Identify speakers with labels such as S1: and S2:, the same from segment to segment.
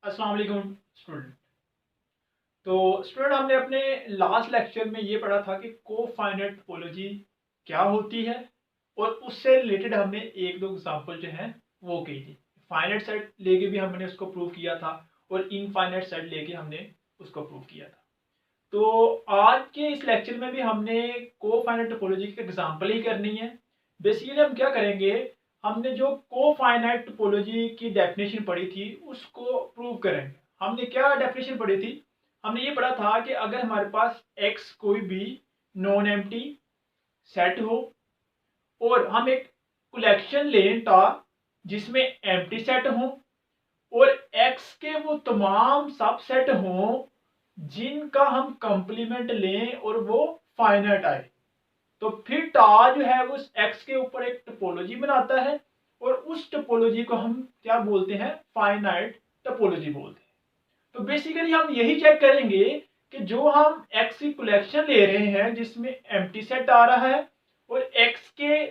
S1: अस्सलाम वालेकुम स्टूडेंट। तो स्टूडेंट हमने अपने लास्ट लेक्चर में ये पढ़ा था कि कोफाइनाइट टोपोलॉजी क्या होती है और उससे रिलेटेड हमने एक दो एग्जांपल जो हैं वो की थी। फाइनाइट सेट लेके भी हमने उसको प्रूव किया था और इनफाइनाइट सेट लेके हमने उसको प्रूव किया था। तो आज के इस लेक्चर में भी हमने कोफाइनाइट टोपोलॉजी की एग्जांपल ही करनी है। बेसिकली हम क्या करेंगे, हमने जो कोफाइनाइट टोपोलॉजी की डेफिनेशन पढ़ी थी उसको प्रूव करेंगे। हमने क्या डेफिनेशन पढ़ी थी? हमने ये पढ़ा था कि अगर हमारे पास x कोई भी नॉन एम्प्टी सेट हो और हम एक कलेक्शन लें टा जिसमें एम्प्टी सेट हो और x के वो तमाम सबसेट हों जिनका हम कंप्लीमेंट लें और वो फाइनाइट आए, तो फिर टा जो है वो x के ऊपर एक टोपोलॉजी बनाता है और उस टोपोलॉजी को हम क्या बोलते हैं? फाइनाइट टोपोलॉजी बोलते हैं। तो बेसिकली हम यही चेक करेंगे कि जो हम x की कलेक्शन ले रहे हैं जिसमें एम्प्टी सेट आ रहा है और x के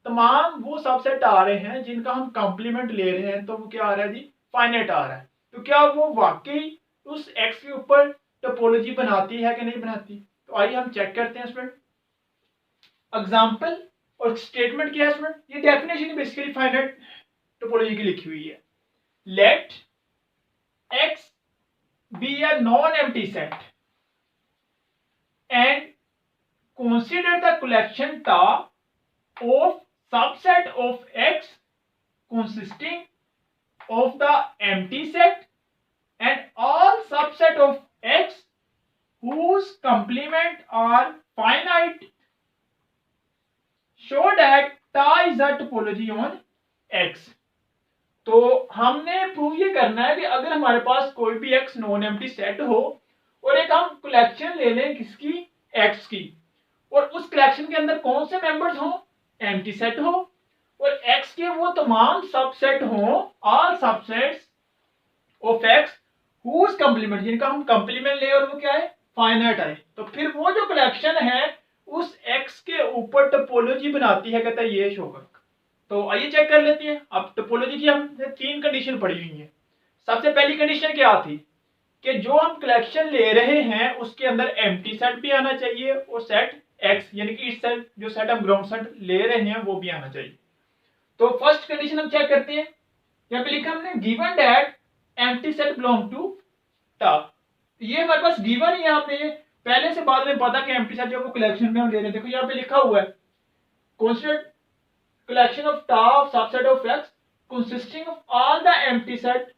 S1: तमाम वो सबसेट आ रहे हैं जिनका हम कंप्लीमेंट ले रहे हैं, तो वो क्या आ रहा है जी? फाइनाइट आ रहा है। तो क्या वो वाकई उस x के ऊपर टोपोलॉजी बनाती है कि नहीं बनाती? तो आइए हम चेक करते हैं स्टूडेंट। एग्जाम्पल और स्टेटमेंट क्या है स्टूडेंट? ये डेफिनेशन बेसिकली फाइनाइट टोपोलॉजी की लिखी हुई है। Let x be a non-empty set and consider the collection ta of subset of x consisting of the empty set and all subset of x whose complement are finite, show that ta is a topology on x। तो हमने prove ये करना है कि अगर हमारे पास कोई भी x नॉन एम्प्टी सेट हो और एक हम कलेक्शन ले लें किसकी? x की, और उस कलेक्शन के अंदर कौन से मेंबर्स हों? एम्प्टी सेट हो और x के वो तमाम सबसेट हों, all subsets of x whose complement, जिनका हम कंप्लीमेंट ले और वो क्या है? फाइनाइट आए, तो फिर वो जो कलेक्शन है उस x के ऊपर टोपोलॉजी बनाती है, कहता है ये शो कर। तो आइए चेक कर लेते हैं। अब टोपोलॉजी की हमने तीन कंडीशन पढ़ी हुई है। सबसे पहली कंडीशन क्या थी कि जो हम कलेक्शन ले रहे हैं उसके अंदर एम्प्टी सेट भी आना चाहिए और सेट एक्स यानी कि इस सेट जो सेट हम ग्राउंड सेट ले रहे हैं वो भी आना चाहिए। तो फर्स्ट कंडीशन हम चेक करते हैं। यहाँ पे लिखा हमने given that empty set belong to टा। ये हमारे पास गिवन है, यहाँ पे पहले से बाद में पता कि एम्प्टी सेट जो वो कलेक्शन में हम ले रहे हैं। देखो यहाँ पे लिखा हुआ है constant collection of tau of subset of x consisting of all the empty set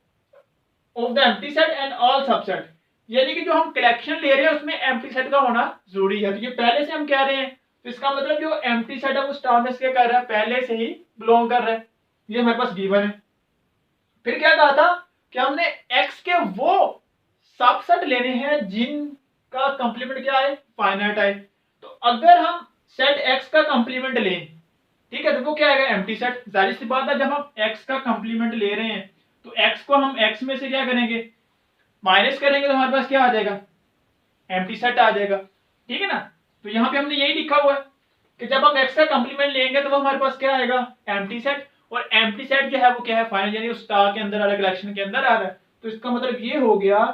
S1: of the empty set and all subset, यानी कि जो हम कलेक्शन ले रहे हैं उसमें एम्प्टी सेट का होना जरूरी है। तो ये पहले से हम कह रहे हैं, तो इसका मतलब जो एम्प्टी सेट है वो स्टार में क्या कर रहा है? पहले से ही बिलोंग कर रहा है। ये हमारे पास गिवन है। फिर क्या कहा था कि हमने x के वो सबसेट लेने हैं जिनका कंप्लीमेंट क्या है? फाइनाइट है। तो अगर हम सेट x का कंप्लीमेंट लें, ठीक है, तो वो क्या आएगा? Empty set. जाहिर सी बात है जब हम x का कंप्लीमेंट ले रहे हैं तो x को हम x में से क्या करेंगे? माइनस करेंगे, तो हमारे पास क्या आ जाएगा? एम्प्टी सेट आ जाएगा। ठीक है ना? तो यहाँ पे हमने यही लिखा हुआ है कि जब हम x का कंप्लीमेंट लेंगे तो वो हमारे पास क्या आएगा? Empty set. और एम्प्टी सेट जो है वो क्या है? फाइनल, यानी उस टा के अंदर आ रहा है, कलेक्शन के अंदर आ रहा है। तो इसका मतलब ये हो गया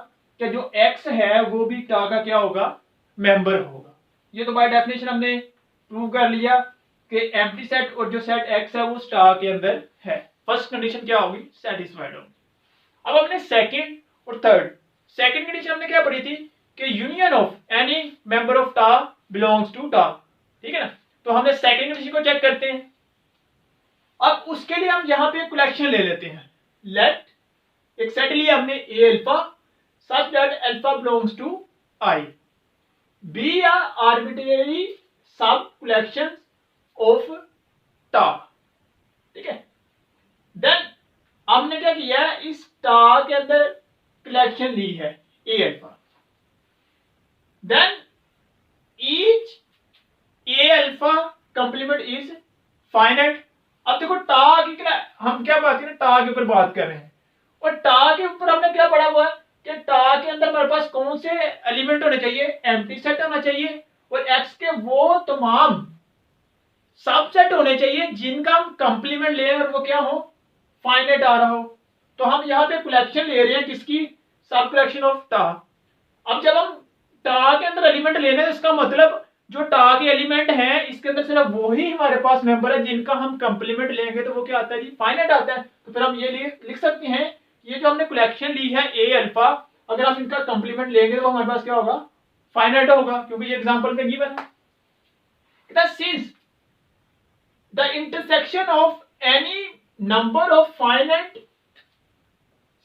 S1: कि जो x है वो भी टा का क्या होगा? मेंबर होगा। ये तो बाय डेफिनेशन हमने प्रूव कर लिया कि एम्प्टी सेट और जो सेट x है वो स्टार के अंदर है। फर्स्ट कंडीशन क्या होगी? सेटिस्फाइड होगी। अब हमने सेकंड और थर्ड, सेकंड कंडीशन हमने क्या पढ़ी थी कि union of any member of टा बिलोंग्स टू टा। ठीक है ना? तो हमने सेकंड कंडीशन को चेक करते हैं। अब उसके लिए हम यहां पे कलेक्शन ले लेते हैं। लेट एक सेट लिया हमने A alpha such that alpha belongs to I, be arbitrary sub collection of tau. ठीक है, देन हमने क्या किया? इस टा के अंदर कलेक्शन ली है A alpha, then each A alpha complement is finite. अब देखो टा की हम क्या बात करें? टा के ऊपर बात कर रहे हैं और टा के ऊपर हमने क्या पढ़ा हुआ है कि टा के अंदर हमारे पास कौन से एलिमेंट होने चाहिए? एम्प्टी सेट होना चाहिए और एक्स के वो तमाम सबसेट होने चाहिए जिनका हम कंप्लीमेंट ले और वो क्या हो? फाइनाइट आ रहा हो। तो हम यहाँ पे कलेक्शन ले रहे हैं किसकी, सब कलेक्शन ऑफ टा। अब जब हम टा के अंदर एलिमेंट ले रहे हैं, इसका मतलब जो टा के एलिमेंट हैं इसके अंदर सिर्फ वही हमारे पास मेंबर है जिनका हम कंप्लीमेंट लेंगे तो वो क्या आता है जी, फाइनाइट आता है। तो फिर हम ये लिख सकते हैं, ये जो हमने कलेक्शन ली है ए अल्फा, अगर हम इनका कंप्लीमेंट लेंगे तो हमारे पास क्या होगा, फाइनाइट होगा, क्योंकि ये एग्जांपल में गिवन है। Since the intersection of any number of finite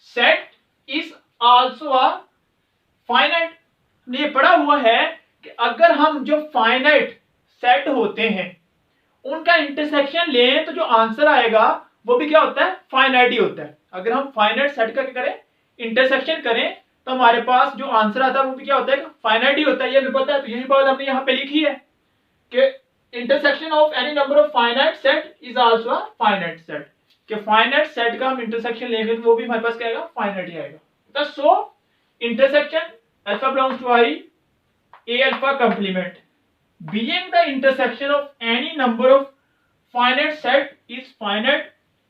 S1: set is also a finite. ये पढ़ा हुआ है कि अगर हम जो फाइनाइट सेट होते हैं उनका इंटरसेक्शन लें तो जो आंसर आएगा वो भी क्या होता है, फाइनाइट ही होता है। अगर हम फाइनाइट सेट का क्या करें, इंटरसेक्शन करें, तो हमारे पास जो आंसर आता है वो भी क्या होता है, फाइनाइट ही होता है। ये भी पता है, तो यही बात हमने यहाँ पे लिखी है कि intersection of any number of finite set is also a finite set, कि फाइनाइट सेट का हम इंटरसेक्शन लेंगे तो वो भी हमारे पास क्या आएगा, फाइनाइट ही आएगा। So intersection alpha belongs to I A alpha complement being the intersection of any number of finite set is finite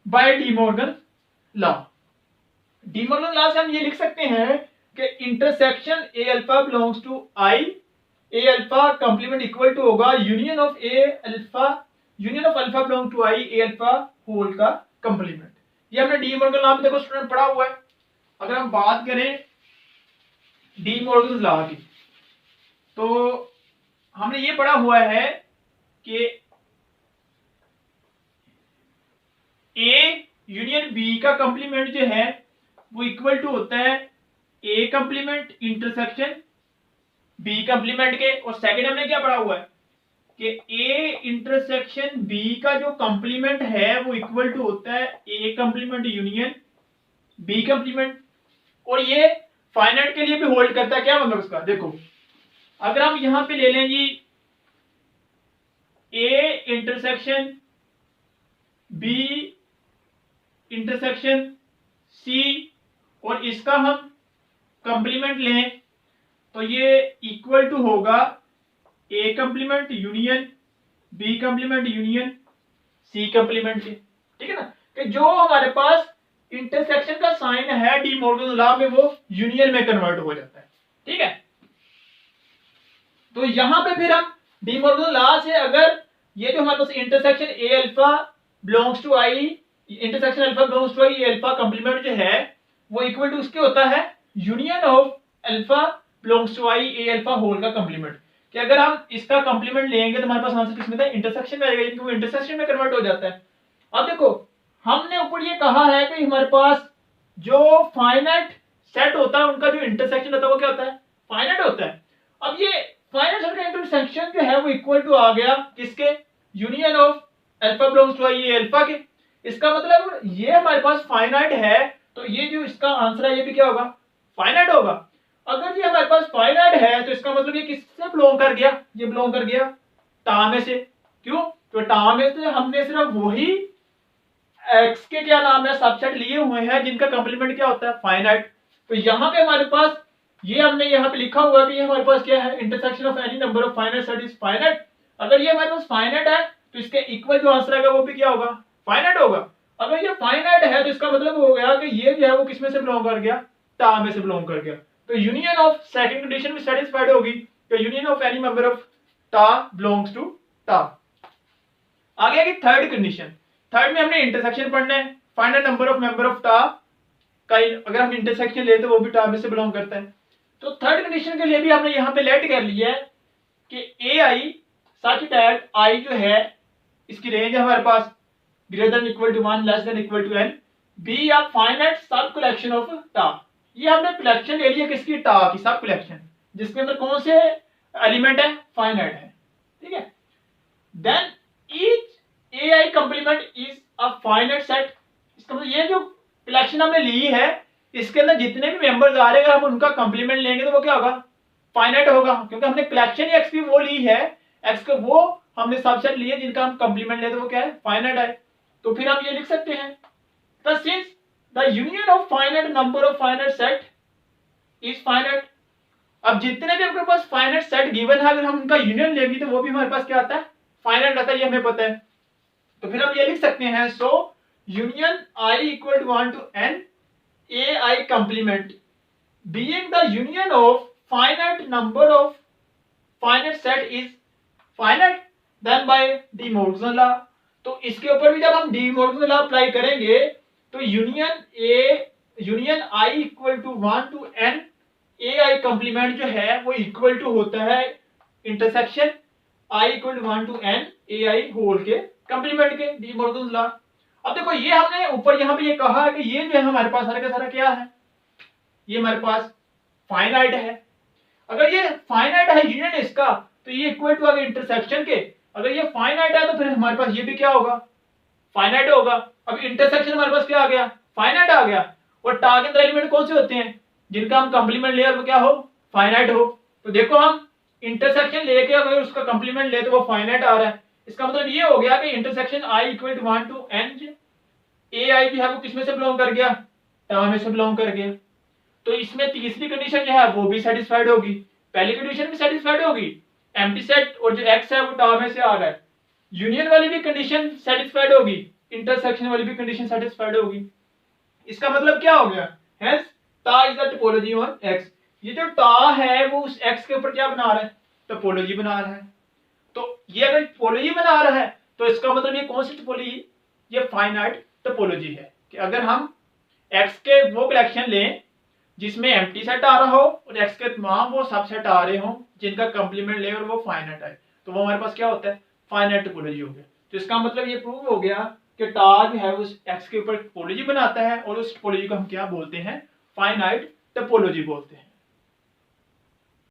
S1: by De Morgan's law। De Morgan's law से हम ये लिख सकते हैं कि intersection A alpha belongs to I, A alpha complement equal to होगा union of alpha belong to I A alpha whole का complement। ये हमने De Morgan's law में देखो स्टूडेंट पढ़ा हुआ है। अगर हम बात करें De Morgan's law की, तो हमने ये पढ़ा हुआ है कि A यूनियन B का कंप्लीमेंट जो है वो इक्वल टू होता है A complement intersection B complement के। और सेकंड हमने क्या पढ़ा हुआ है कि A इंटरसेक्शन B का जो कंप्लीमेंट है वो इक्वल टू होता है A complement union B complement. और ये फाइनाइट के लिए भी होल्ड करता है। क्या मतलब उसका, देखो अगर हम यहां पे ले लें जी A intersection B intersection C और इसका हम कंप्लीमेंट लें तो ये इक्वल टू होगा A complement union B complement union C complement के। ठीक है ना, कि जो हमारे पास इंटरसेक्शन का साइन है डी मॉर्गन लॉ में वो यूनियन में कन्वर्ट हो जाता है। ठीक है, तो यहां पे फिर हम डी मॉर्गन लॉ से अगर ये जो हमारे पास intersection A alpha belongs to I, intersection alpha belongs to I, A alpha complement जो है वो इक्वल टू उसके होता है union of alpha belongs to I A alpha whole का कंप्लीमेंट। कि अगर हम इसका कंप्लीमेंट लेंगे तो हमारे पास आंसर किस में था, इंटरसेक्शन में आएगा, क्योंकि वो इंटरसेक्शन में कन्वर्ट हो जाता है। अब देखो हमने ऊपर ये कहा है कि हमारे पास जो फाइनाइट सेट होता है उनका जो इंटरसेक्शन होता है वो क्या होता है, फाइनाइट होता है। अब ये फाइनाइट सेट का इंटरसेक्शन जो है वो इक्वल टू आ गया किसके, union of alpha belongs to I A alpha के। इसका मतलब ये हमारे पास फाइनाइट है तो ये जो इसका आंसर है ये भी क्या होगा, फाइनाइट होगा। अगर ये हमारे पास फाइनाइट है तो इसका मतलब ये किससे बिलोंग कर गया, ये बिलोंग कर गया टा में से। क्यों, तो टा में से हमने सिर्फ वही एक्स के क्या नाम है सबसेट लिए हुए हैं जिनका कंप्लीमेंट क्या होता है, फाइनाइट। तो यहाँ पे हमारे पास ये हमने यहाँ पे लिखा हुआ है कि ये हमारे पास क्या है, intersection of any number of finite set is finite. अगर ये हमारे पास फाइनाइट है तो इसके इक्वल जो आंसर आएगा वो भी क्या होगा, फाइनाइट होगा। अगर ये फाइनाइट है तो इसका मतलब हो गया कि ये जो है वो किसमें से बिलोंग कर गया, टा में से बिलोंग कर गया। तो यूनियन ऑफ सेकंड कंडीशन भी सेटिस्फाइड होगी कि union of any member of टा बिलोंग्स टू टा। आगे आगे थर्ड कंडीशन, थर्ड में हमने इंटरसेक्शन पढ़ना है, find the number of member of टा का अगर हम इंटरसेक्शन ले तो वो भी टा में से बिलोंग करता है। तो थर्ड कंडीशन के लिए भी हमने यहाँ पे लेट कर लिया है कि ए आई सच दैट आई जो है इसकी रेंज है हमारे पास greater than equal to 1 less than equal to n, be a finite sub collection of टा। ये हमने कलेक्शन ले लिया किसकी, टा की सब कलेक्शन, जिसके अंदर कौन से एलिमेंट है, फाइनाइट है। ठीक है, then each A I complement is a finite set. इसका मतलब ये जो कलेक्शन हमने ली है इसके अंदर जितने भी मेंबर्स आ रहे हैं हम उनका कंप्लीमेंट लेंगे तो वो क्या होगा, फाइनाइट होगा, क्योंकि हमने कलेक्शन ही एक्स की वो ली है, एक्स के वो हमने सबसेट लिए जिनका हम कंप्लीमेंट लेते वो क्या है, फाइनाइट है। तो फिर हम ये लिख सकते हैं the sins the union of finite number of finite set is finite. अब जितने भी आपके पास फाइनाइट सेट गिवन है अगर हम उनका यूनियन लेंगे तो वो भी हमारे पास क्या आता है, फाइनाइट आता है, ये हमें पता है। तो फिर हम ये लिख सकते हैं so union I equal to 1 to n AI complement being the union of finite number of finite set is finite then by D Morgan law. तो इसके ऊपर भी जब हम डी मॉर्गन लॉ अप्लाई करेंगे तो union I equal to 1 to n A I complement जो है वो इक्वल टू होता है intersection I equal to 1 to n A I whole के कंप्लीमेंट के डी मॉर्गन लॉ। अब देखो ये हमने ऊपर यहाँ पे ये कहा है कि ये जो है हमारे पास सारा का सारा क्या है, ये हमारे पास फाइनाइट है। अगर ये फाइनाइट है यूनियन इसका तो ये इक्वल टू आ गया इंटरसेक्शन के। अगर ये फाइनाइट है तो फिर हमारे पास ये भी क्या होगा, फाइनाइट होगा। अब इंटरसेक्शन हमारे पास क्या आ गया, फाइनाइट आ गया। और टा के अंदर एलिमेंट कौन से होते हैं जिनका हम कंप्लीमेंट ले और वो क्या हो, फाइनाइट हो। तो देखो हम इंटरसेक्शन लेके अगर उसका कंप्लीमेंट ले तो वो फाइनाइट आ रहा है। इसका मतलब ये हो गया कि intersection I equal to 1 to n A I भी है वो किसमें से बिलोंग कर गया, टा में से बिलोंग कर गया। तो इसमें तीसरी कंडीशन जो है वो भी सेटिस्फाइड होगी, पहली कंडीशन भी सेटिस्फाइड होगी, एम्प्टी सेट और जो x है वो टा में से आ रहा है। यूनियन वाली भी कंडीशन सेटिस्फाइड होगी, इंटरसेक्शन वाली भी कंडीशन सेटिस्फाइड होगी। इसका मतलब क्या हो गया, हेंस टा is the topology on x। ये जो टा है वो उस x के ऊपर क्या बना रहा है, टोपोलॉजी बना रहा है। तो ये अगर टोपोलॉजी बना रहा है तो इसका मतलब ये कौन सी टोपोलॉजी, ये फाइनाइट टोपोलॉजी है। कि अगर हम x के वो कलेक्शन लें जिसमें एम्प्टी सेट आ रहा हो और x के तमाम वो सबसेट आ रहे हो जिनका कंप्लीमेंट ले और वो फाइनाइट है, तो वो हमारे पास क्या होता है, फाइनाइट टोपोलॉजी हो गया। तो इसका मतलब ये प्रूव हो गया कि टा जो है उस x के ऊपर टोपोलॉजी बनाता है और उस टोपोलॉजी को हम क्या बोलते हैं, फाइनाइट टोपोलॉजी बोलते हैं।